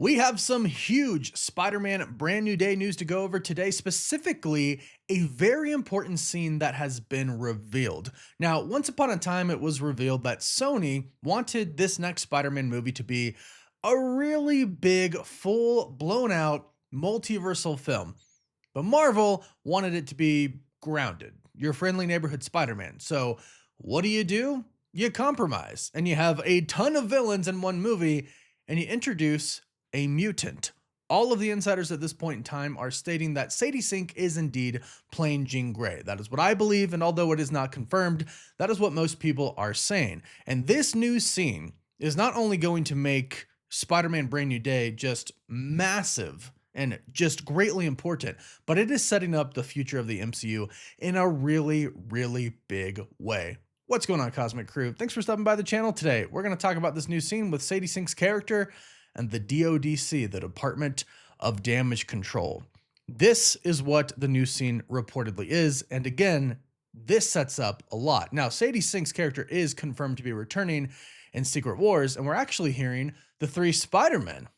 We have some huge Spider-Man Brand New Day news to go over today, specifically a very important scene that has been revealed. Now, once upon a time, it was revealed that Sony wanted this next Spider-Man movie to be a really big, full, blown out multiversal film. But Marvel wanted it to be grounded, your friendly neighborhood Spider-Man. So, what do? You compromise and you have a ton of villains in one movie and you introduce a mutant. All of the insiders at this point in time are stating that Sadie Sink is indeed playing Jean Grey. That is what I believe, and although it is not confirmed, that is what most people are saying. And this new scene is not only going to make Spider-Man Brand New Day just massive and just greatly important, but it is setting up the future of the MCU in a really, really big way. What's going on, Cosmic Crew? Thanks for stopping by the channel today. We're going to talk about this new scene with Sadie Sink's character and the DODC, the Department of Damage Control. This is what the new scene reportedly is, and again, this sets up a lot. Now, Sadie Sink's character is confirmed to be returning in Secret Wars, and we're actually hearing the three Spider-Men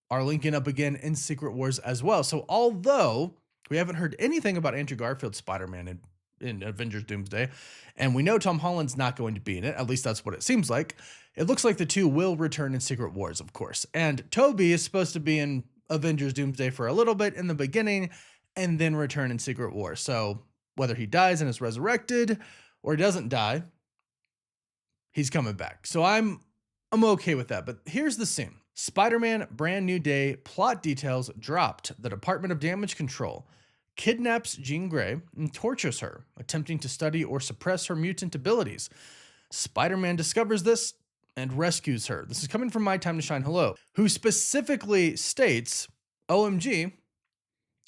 are linking up again in Secret Wars as well. So although we haven't heard anything about Andrew Garfield's Spider-Man in Avengers Doomsday, and we know Tom Holland's not going to be in it, at least that's what it seems like, it looks like the two will return in Secret Wars, of course. And Toby is supposed to be in Avengers Doomsday for a little bit in the beginning and then return in Secret Wars. So whether he dies and is resurrected or doesn't die, he's coming back. So I'm okay with that. But here's the scene. Spider-Man Brand New Day plot details dropped. The Department of Damage Control kidnaps Jean Grey and tortures her, attempting to study or suppress her mutant abilities. Spider-Man discovers this and rescues her. This is coming from My Time to Shine Hello, who specifically states, OMG,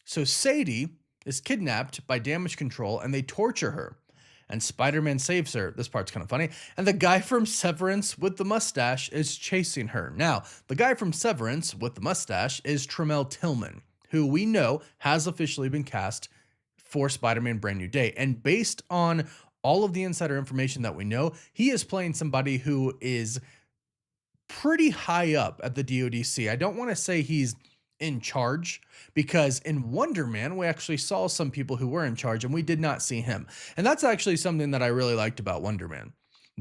so Sadie is kidnapped by Damage Control and they torture her. And Spider-Man saves her. This part's kind of funny. And the guy from Severance with the mustache is chasing her. Now, the guy from Severance with the mustache is Tremel Tillman, who we know has officially been cast for Spider-Man Brand New Day. And based on all of the insider information that we know, he is playing somebody who is pretty high up at the DODC. I don't want to say he's in charge, because in Wonder Man, we actually saw some people who were in charge and we did not see him. And that's actually something that I really liked about Wonder Man.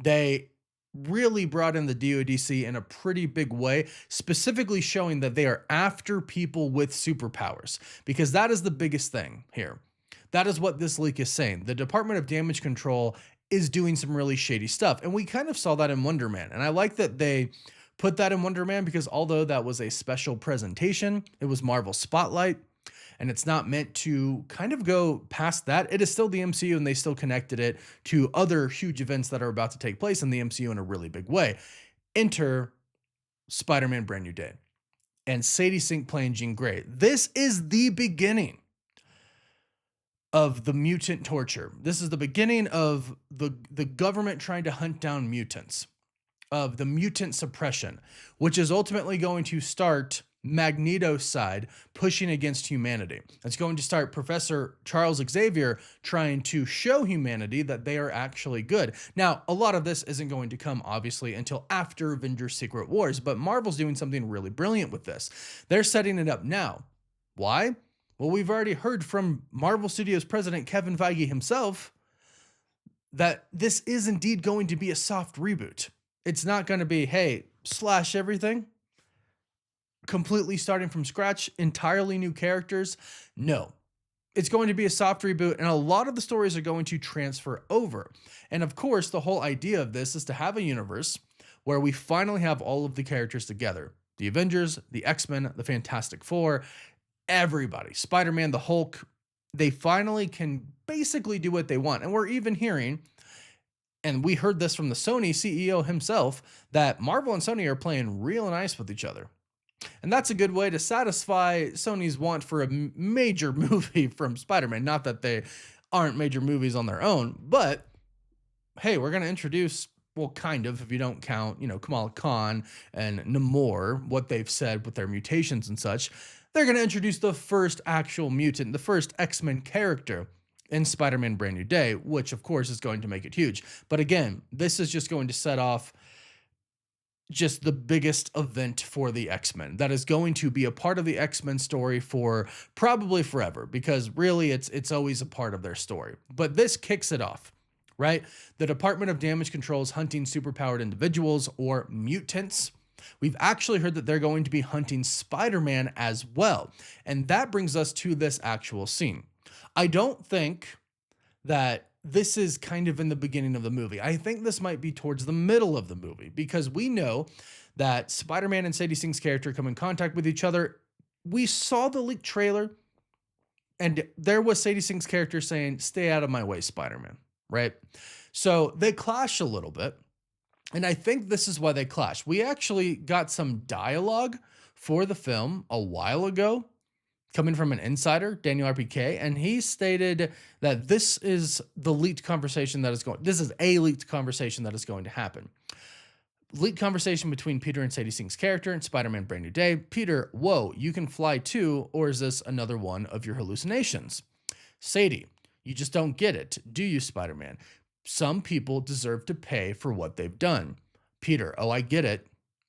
They really brought in the DODC in a pretty big way, specifically showing that they are after people with superpowers, because that is the biggest thing here. That is what this leak is saying. The Department of Damage Control is doing some really shady stuff. And we kind of saw that in Wonder Man. And I like that they put that in Wonder Man, because although that was a special presentation, it was Marvel Spotlight, and it's not meant to kind of go past that. It is still the MCU, and they still connected it to other huge events that are about to take place in the MCU in a really big way. Enter Spider-Man Brand New Day and Sadie Sink playing Jean Grey. This is the beginning of the mutant torture. This is the beginning of the government trying to hunt down mutants, of the mutant suppression, which is ultimately going to start Magneto's side pushing against humanity. It's going to start Professor Charles Xavier trying to show humanity that they are actually good. Now, a lot of this isn't going to come, obviously, until after Avengers Secret Wars, but Marvel's doing something really brilliant with this. They're setting it up now. Why? Well, we've already heard from Marvel Studios president Kevin Feige himself that this is indeed going to be a soft reboot. It's not going to be, hey, slash everything, completely starting from scratch, entirely new characters. No, it's going to be a soft reboot, and a lot of the stories are going to transfer over. And of course, the whole idea of this is to have a universe where we finally have all of the characters together. The Avengers, the X-Men, the Fantastic Four, everybody, Spider-Man, the Hulk, they finally can basically do what they want. And we're even hearing, and we heard this from the Sony CEO himself, that Marvel and Sony are playing real nice with each other. And that's a good way to satisfy Sony's want for a major movie from Spider-Man. Not that they aren't major movies on their own, but hey, we're going to introduce, well, kind of, if you don't count, Kamala Khan and Namor, what they've said with their mutations and such. They're going to introduce the first actual mutant, the first X-Men character in Spider-Man Brand New Day, which of course is going to make it huge. But again, this is just going to set off just the biggest event for the X-Men that is going to be a part of the X-Men story for probably forever, because really it's always a part of their story. But this kicks it off, right? The Department of Damage Control is hunting superpowered individuals or mutants. We've actually heard that they're going to be hunting Spider-Man as well. And that brings us to this actual scene. I don't think that this is kind of in the beginning of the movie. I think this might be towards the middle of the movie, because we know that Spider-Man and Sadie Sink's character come in contact with each other. We saw the leaked trailer, and there was Sadie Sink's character saying, "Stay out of my way, Spider-Man," right? So they clash a little bit, and I think this is why they clash. We actually got some dialogue for the film a while ago coming from an insider, Daniel RPK, and he stated that this is a leaked conversation that is going to happen. Leaked conversation between Peter and Sadie Sink's character and Spider-Man Brand New Day. Peter, whoa, you can fly too, or is this another one of your hallucinations? Sadie, you just don't get it, do you, Spider-Man? Some people deserve to pay for what they've done. Peter, oh, I get it.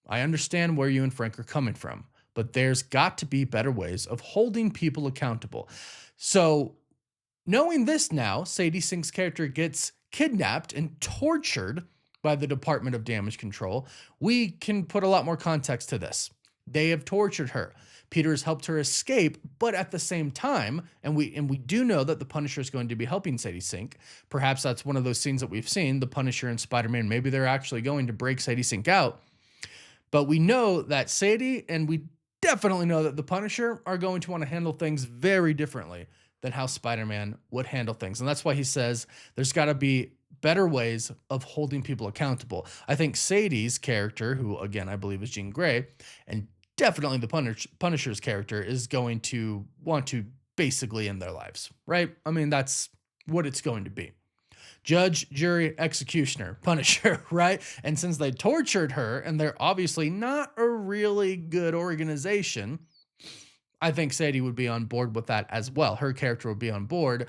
I understand where you and Frank are coming from, but there's got to be better ways of holding people accountable. So, knowing this now, Sadie Sink's character gets kidnapped and tortured by the Department of Damage Control. We can put a lot more context to this. They have tortured her. Peter has helped her escape, but at the same time, and we do know that the Punisher is going to be helping Sadie Sink. Perhaps that's one of those scenes that we've seen, the Punisher and Spider-Man. Maybe they're actually going to break Sadie Sink out. But we know that Sadie, and we definitely know that the Punisher are going to want to handle things very differently than how Spider-Man would handle things. And that's why he says there's got to be better ways of holding people accountable. I think Sadie's character, who again I believe is Jean Grey, and definitely the Punisher's character, is going to want to basically end their lives, right? I mean, that's what it's going to be. Judge, jury, executioner, Punisher, right? And since they tortured her, and they're obviously not a really good organization, I think Sadie would be on board with that as well. Her character would be on board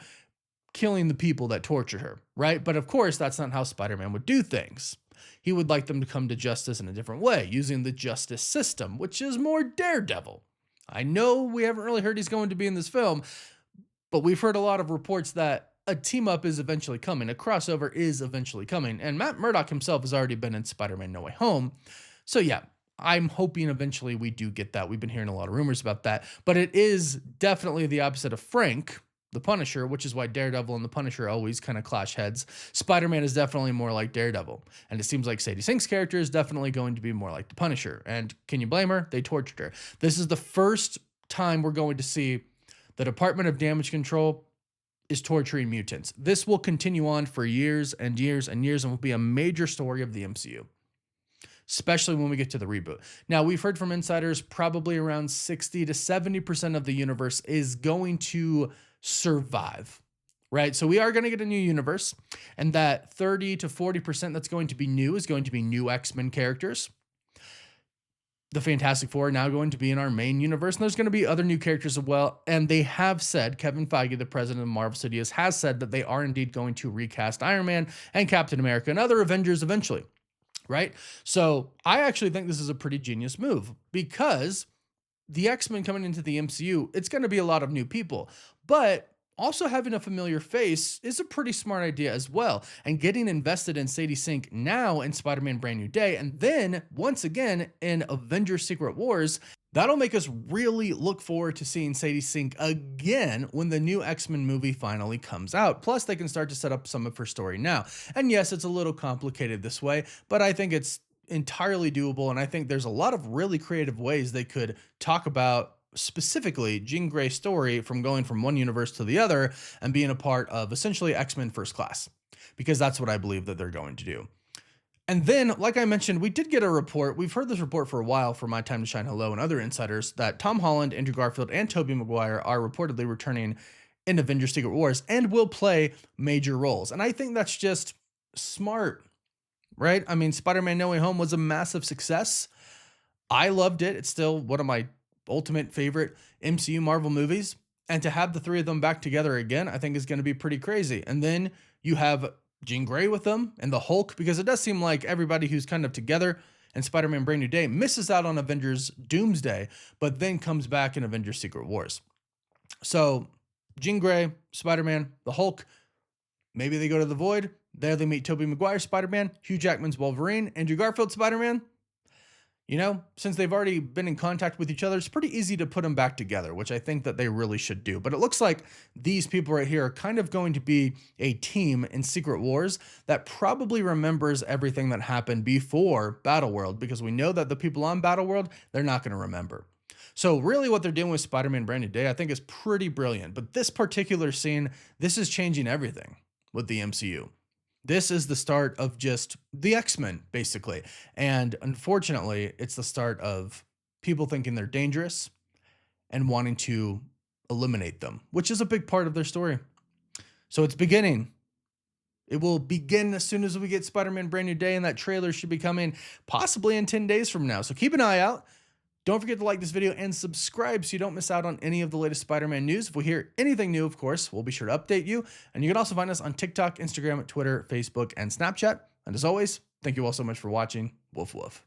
killing the people that tortured her, right? But of course, that's not how Spider-Man would do things. He would like them to come to justice in a different way, using the justice system, which is more Daredevil. I know we haven't really heard he's going to be in this film, but we've heard a lot of reports that a team-up is eventually coming. A crossover is eventually coming. And Matt Murdock himself has already been in Spider-Man No Way Home. So yeah, I'm hoping eventually we do get that. We've been hearing a lot of rumors about that. But it is definitely the opposite of Frank, the Punisher, which is why Daredevil and the Punisher always kind of clash heads. Spider-Man is definitely more like Daredevil. And it seems like Sadie Sink's character is definitely going to be more like the Punisher. And can you blame her? They tortured her. This is the first time we're going to see the Department of Damage Control is torturing mutants. This will continue on for years and years and years and will be a major story of the MCU, especially when we get to the reboot. Now, we've heard from insiders probably around 60 to 70% of the universe is going to survive, right? So we are going to get a new universe, and that 30 to 40% that's going to be new is going to be new X-Men characters. The Fantastic Four are now going to be in our main universe, and there's going to be other new characters as well. And they have said, Kevin Feige, the president of Marvel Studios, has said that they are indeed going to recast Iron Man and Captain America and other Avengers eventually, right? So I actually think this is a pretty genius move, because the X-Men coming into the MCU, it's going to be a lot of new people, but also having a familiar face is a pretty smart idea as well. And getting invested in Sadie Sink now in Spider-Man Brand New Day, and then once again in Avengers Secret Wars, that'll make us really look forward to seeing Sadie Sink again when the new X-Men movie finally comes out. Plus, they can start to set up some of her story now. And yes, it's a little complicated this way, but I think it's entirely doable. And I think there's a lot of really creative ways they could talk about specifically Jean Grey's story from going from one universe to the other and being a part of essentially X-Men First Class, because that's what I believe that they're going to do. And then, like I mentioned, we did get a report. We've heard this report for a while from My Time to Shine Hello and other insiders that Tom Holland, Andrew Garfield, and Tobey Maguire are reportedly returning in Avengers Secret Wars and will play major roles. And I think that's just smart, right? I mean, Spider-Man No Way Home was a massive success. I loved it. It's still one of my ultimate favorite MCU Marvel movies. And to have the three of them back together again, I think is going to be pretty crazy. And then you have Jean Grey with them and the Hulk, because it does seem like everybody who's kind of together and Spider-Man Brand New Day misses out on Avengers Doomsday, but then comes back in Avengers Secret Wars. So Jean Grey, Spider-Man, the Hulk, maybe they go to the Void. There they meet Tobey Maguire, Spider-Man, Hugh Jackman's Wolverine, Andrew Garfield, Spider-Man. You know, since they've already been in contact with each other, it's pretty easy to put them back together, which I think that they really should do. But it looks like these people right here are kind of going to be a team in Secret Wars that probably remembers everything that happened before Battleworld, because we know that the people on Battleworld, they're not going to remember. So really what they're doing with Spider-Man Brand New Day, I think is pretty brilliant. But this particular scene, this is changing everything with the MCU. This is the start of just the X-Men, basically. And unfortunately, it's the start of people thinking they're dangerous and wanting to eliminate them, which is a big part of their story. So it's beginning. It will begin as soon as we get Spider-Man Brand New Day, and that trailer should be coming possibly in 10 days from now. So keep an eye out. Don't forget to like this video and subscribe so you don't miss out on any of the latest Spider-Man news. If we hear anything new, of course, we'll be sure to update you. And you can also find us on TikTok, Instagram, Twitter, Facebook, and Snapchat. And as always, thank you all so much for watching. Woof woof.